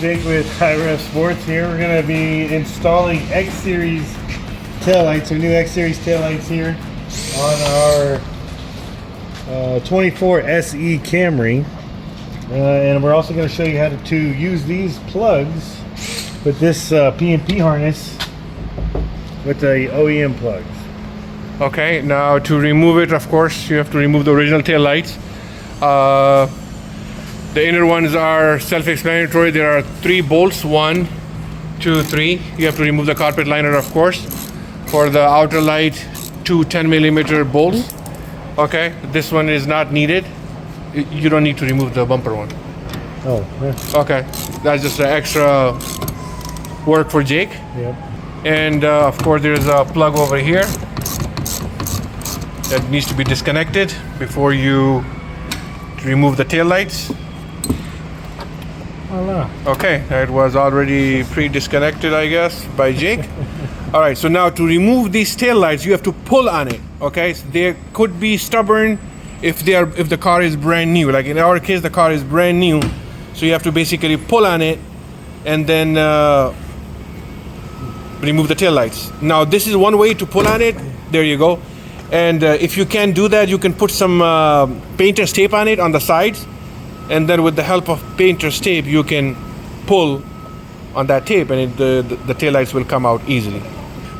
Jake with HRS Sports here. We're going to be installing X Series taillights, our new X Series taillights here on our 24 SE Camry. And we're also going to show you how to use these plugs with this P&P harness with the OEM plugs. Okay, now to remove it, of course, you have to remove the original tail lights. The inner ones are self-explanatory. There are 3 bolts, 1, 2, 3. You have to remove the carpet liner, of course. For the outer light, 2 10mm bolts. Okay, this one is not needed. You don't need to remove the bumper one. Oh, yeah. Okay, that's just an extra work for Jake. Yep. And of course, there's a plug over here that needs to be disconnected before you remove the tail lights. Voila. Okay, it was already pre-disconnected, I guess, by Jake. All right, so now to remove these tail lights, you have to pull on it. Okay, so they could be stubborn if the car is brand new. Like in our case, the car is brand new, so you have to basically pull on it and then remove the tail lights. Now, this is one way to pull on it. There you go. And if you can't do that, you can put some painter's tape on it on the sides. And then with the help of painter's tape, you can pull on that tape and the taillights will come out easily.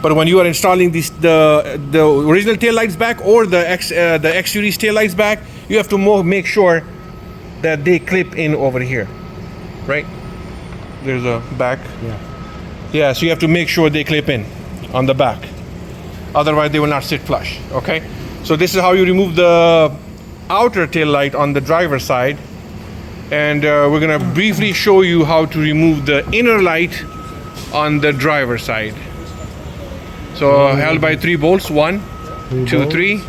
But when you are installing the original taillights back or the X Series taillights back, you have to make sure that they clip in over here, right? There's a back. Yeah, so you have to make sure they clip in on the back. Otherwise, they will not sit flush, okay? So this is how you remove the outer tail light on the driver's side. And we're gonna briefly show you how to remove the inner light on the driver's side. So held by 3 bolts, 1, 2, 3.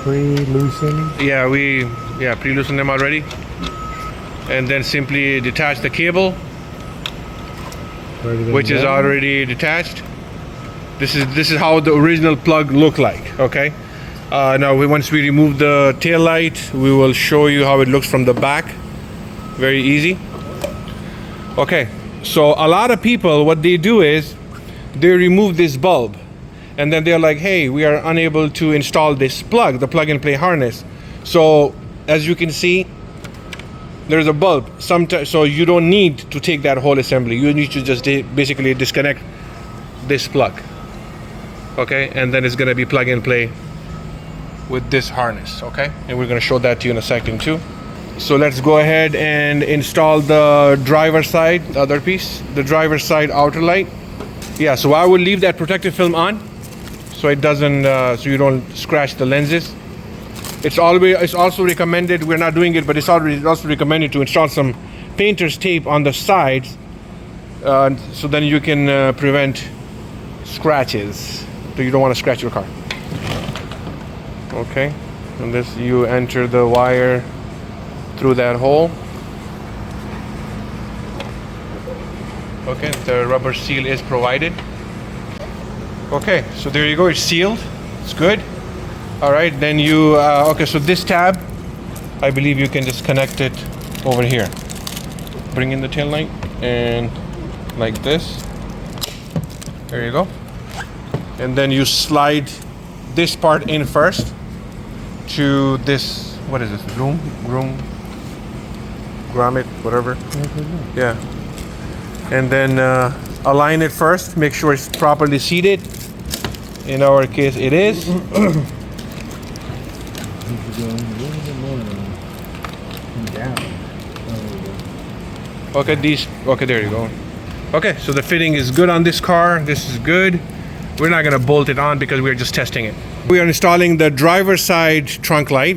Pre-loosen. Yeah, pre-loosen them already. And then simply detach the cable, which is already detached. This is how the original plug looked like. Okay. Now once we remove the tail light, we will show you how it looks from the back. Very easy. Okay, so a lot of people, what they do is they remove this bulb and then they're like, hey, we are unable to install this plug, the plug and play harness. So as you can see, there's a bulb. So you don't need to take that whole assembly. You need to just basically disconnect this plug. Okay, and then it's gonna be plug and play with this harness. Okay, and we're gonna show that to you in a second too. So let's go ahead and install the driver's side, the other piece, the driver's side outer light. Yeah, so I will leave that protective film on so it doesn't, so you don't scratch the lenses. It's also recommended, we're not doing it, but it's also recommended to install some painter's tape on the sides so then you can prevent scratches. So you don't want to scratch your car. Okay, and this, you enter the wire through that hole. Okay, the rubber seal is provided. Okay, so there you go, it's sealed, it's good. All right, then you, okay, so this tab, I believe you can just connect it over here. Bring in the tail light and like this. There you go. And then you slide this part in first to this, what is this, grommet, whatever. Yeah. And then align it first, make sure it's properly seated. In our case, it is. Okay, there you go. Okay, so the fitting is good on this car. This is good. We're not gonna bolt it on because we're just testing it. We are installing the driver's side trunk light.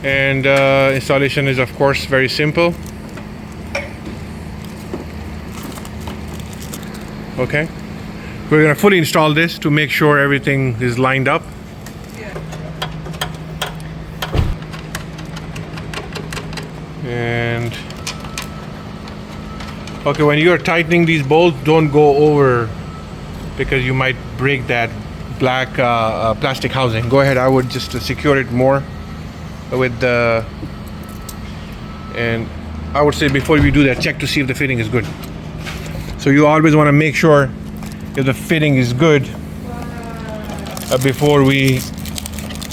And installation is, of course, very simple. Okay. We're gonna fully install this to make sure everything is lined up. And okay, when you're tightening these bolts, don't go over because you might break that black plastic housing. Go ahead, I would just secure it more with the, and I would say before we do that, check to see if the fitting is good. So you always want to make sure if the fitting is good before we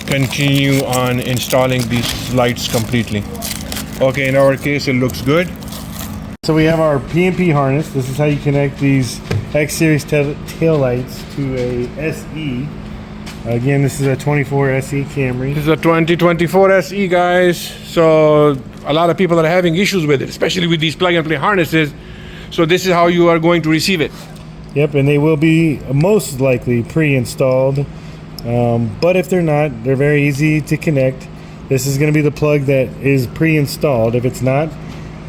continue on installing these lights completely. Okay, in our case it looks good. So we have our PMP harness. This is how you connect these X Series tail lights to a SE. Again, this is a 24 SE Camry. This is a 2024 SE, guys. So a lot of people are having issues with it, especially with these plug and play harnesses. So this is how you are going to receive it. Yep, and they will be most likely pre-installed. But if they're not, they're very easy to connect. This is going to be the plug that is pre-installed. If it's not,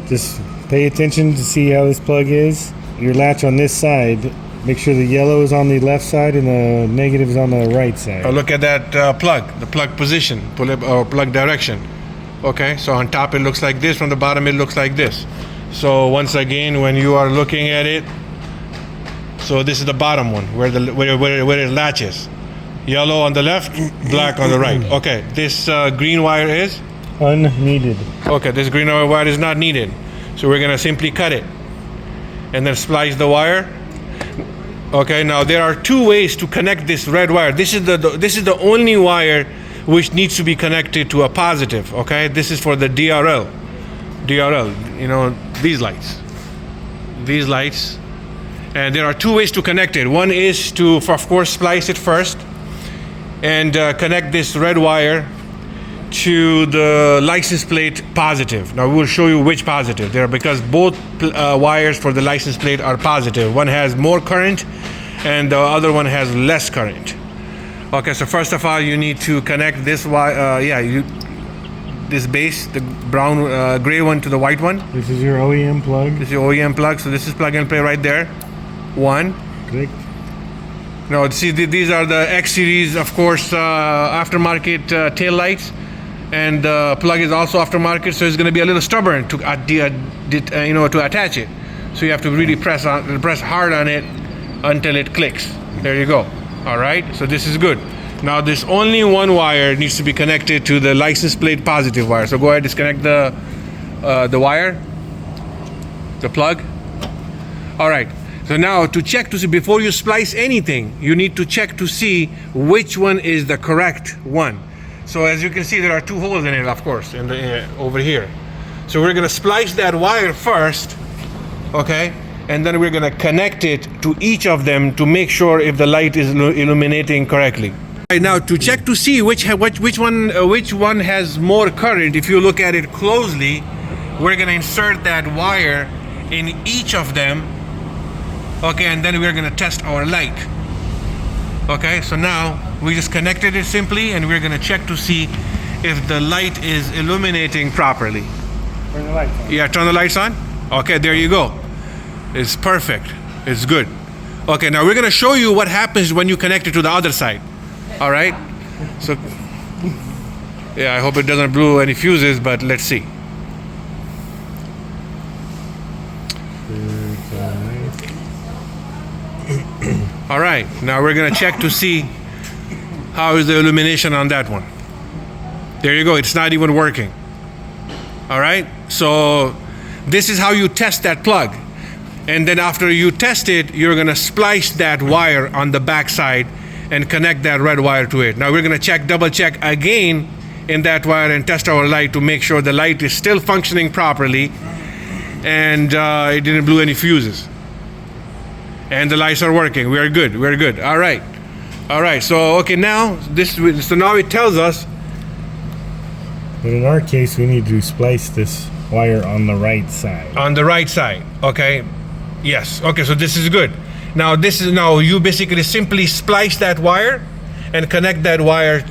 just pay attention to see how this plug is. Your latch on this side, make sure the yellow is on the left side and the negative is on the right side. Look at that plug, the plug position, plug direction. Okay, so on top it looks like this, from the bottom it looks like this. So once again, when you are looking at it, so this is the bottom one where it latches. Yellow on the left, black on the right. Okay, this green wire is unneeded. Okay, this green wire is not needed. So we're gonna simply cut it and then splice the wire. Okay, now there are two ways to connect this red wire. This is the only wire which needs to be connected to a positive. Okay, this is for the DRL. You know, these lights. And there are two ways to connect it. One is to, of course, splice it first and connect this red wire to the license plate positive. Now we'll show you which positive there, because both wires for the license plate are positive. One has more current and the other one has less current. Okay, so first of all you need to connect this wire, this base, the brown gray one, to the white one. This is your OEM plug. This is your OEM plug, so this is plug and play right there. One. Click. Now see, these are the X series, of course, aftermarket tail lights. And the plug is also aftermarket, so it's going to be a little stubborn to to attach it. So you have to really press hard on it until it clicks. There you go. All right, so this is good. Now this only one wire needs to be connected to the license plate positive wire. So go ahead, disconnect the wire, the plug. All right. So now to check to see, before you splice anything, you need to check to see which one is the correct one. So as you can see, there are two holes in it, of course, in the over here. So we're gonna splice that wire first, okay, and then we're gonna connect it to each of them to make sure if the light is illuminating correctly. Right now, to check to see which one has more current, if you look at it closely, we're gonna insert that wire in each of them, okay, and then we're gonna test our light. Okay, so now we just connected it simply, and we're gonna check to see if the light is illuminating properly. Turn the lights on. Yeah, turn the lights on. Okay, there you go. It's perfect. It's good. Okay, now we're gonna show you what happens when you connect it to the other side. All right. So, yeah, I hope it doesn't blow any fuses, but let's see. All right, now we're gonna check to see how is the illumination on that one. There you go, it's not even working. All right, so this is how you test that plug. And then after you test it, you're gonna splice that wire on the back side and connect that red wire to it. Now we're gonna double check again in that wire and test our light to make sure the light is still functioning properly and it didn't blow any fuses. And the lights are working. We're good. All right. So okay, now now it tells us. But in our case, we need to splice this wire on the right side. On the right side. Okay. Yes. Okay. So this is good. Now you basically simply splice that wire and connect that wire,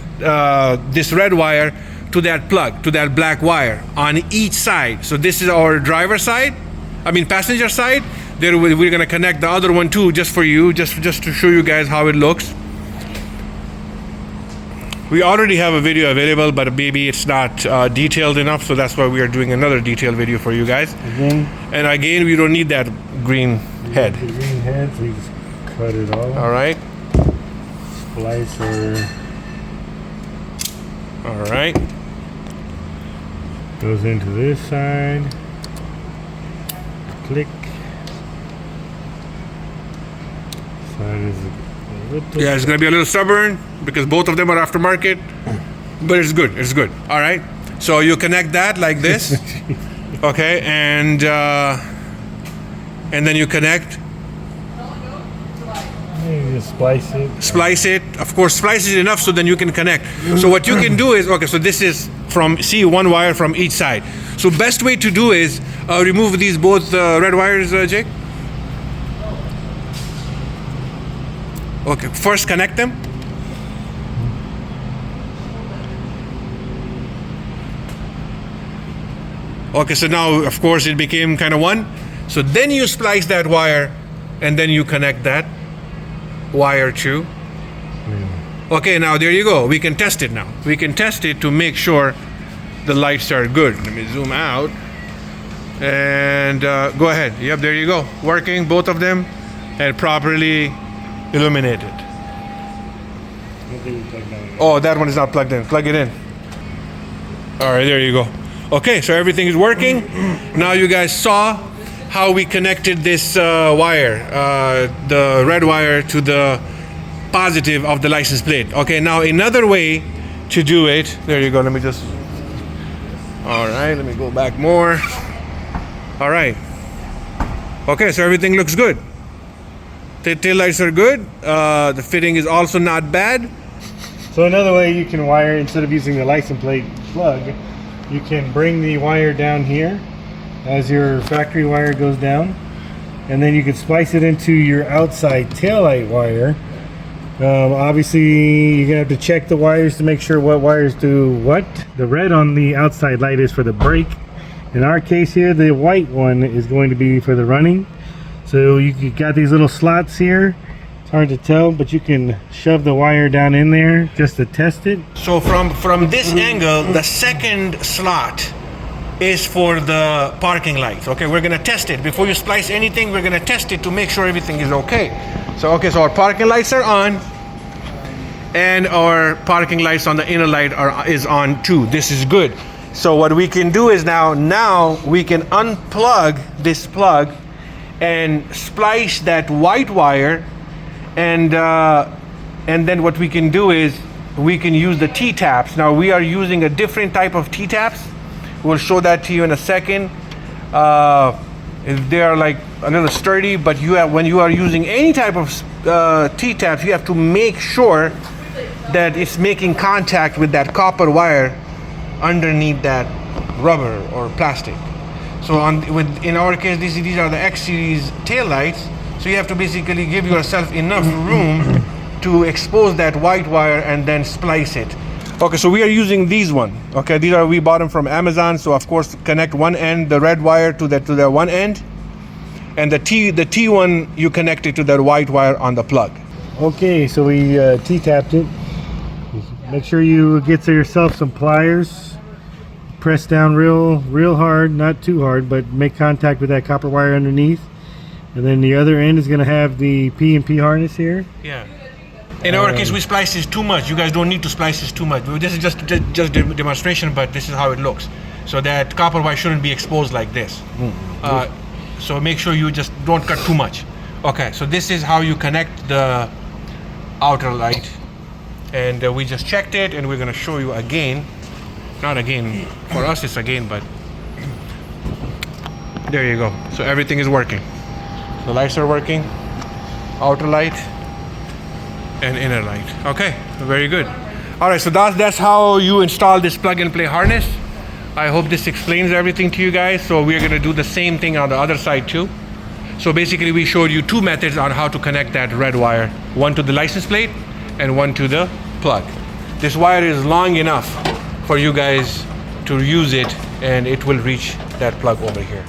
this red wire, to that plug, to that black wire on each side. So this is our passenger side. There we're gonna connect the other one too, just for you, just to show you guys how it looks. We already have a video available, but maybe it's not detailed enough, so that's why we are doing another detailed video for you guys. And again, we don't need that green head. The green head, so you just cut it off. All right. Splicer. All right. Goes into this side. click. Side is a little. Yeah, it's gonna be a little stubborn because both of them are aftermarket, but it's good. It's good. All right. So you connect that like this, okay, and then you connect. You just splice it. Splice it. Of course, splice it enough so then you can connect. So what you can do is, okay, so this is from, see, one wire from each side. So best way to do is remove these both red wires, Jake. Okay, first connect them. Okay, so now, of course, it became kind of one. So then you splice that wire and then you connect that wire too. Okay, now there you go. We can test it now. We can test it to make sure the lights are good. Let me zoom out. And go ahead. Yep, there you go. Working, both of them, and properly illuminated. Oh, that one is not plugged in. Plug it in. All right, there you go. Okay, so everything is working. Now you guys saw how we connected this wire, the red wire to the positive of the license plate. Okay, now another way to do it, there you go, let me just, all right, let me go back more. All right. Okay, so everything looks good. The tail lights are good. The fitting is also not bad. So another way you can wire, instead of using the license plate plug, you can bring the wire down here as your factory wire goes down, and then you can splice it into your outside taillight wire. Obviously you're gonna have to check the wires to make sure what wires do what. The red on the outside light is for the brake. In our case here, the white one is going to be for the running. So you got these little slots here. It's hard to tell, but you can shove the wire down in there just to test it. So from this angle, the second slot is for the parking lights. Okay, we're gonna test it. Before you splice anything, we're gonna test it to make sure everything is okay. So okay, so our parking lights are on, and our parking lights on the inner light is on too. This is good. So what we can do is now we can unplug this plug and splice that white wire, and then what we can do is we can use the T-taps. Now we are using a different type of T-taps. We'll show that to you in a second. They are like a little sturdy, but when you are using any type of T-taps, you have to make sure that it's making contact with that copper wire underneath that rubber or plastic. So in our case, these are the X series tail lights. So you have to basically give yourself enough room to expose that white wire and then splice it. Okay, so we are using these one. Okay, we bought them from Amazon. So of course, connect one end, the red wire to the one end, and the T one you connect it to that white wire on the plug. Okay, so we T-tapped it. Make sure you get yourself some pliers. Press down real hard, not too hard, but make contact with that copper wire underneath. And then the other end is going to have the P&P harness here. Yeah. In our case, we splice this too much. You guys don't need to splice this too much. This is just demonstration, but this is how it looks. So that copper wire shouldn't be exposed like this. So make sure you just don't cut too much. Okay, so this is how you connect the outer light. And we just checked it, and we're going to show you again. Not again, for us it's again, but there you go. So everything is working. The lights are working, outer light and inner light. Okay, very good. All right, so that's how you install this plug and play harness. I hope this explains everything to you guys. So we're gonna do the same thing on the other side too. So basically we showed you two methods on how to connect that red wire, one to the license plate and one to the plug. This wire is long enough for you guys to use it, and it will reach that plug over here.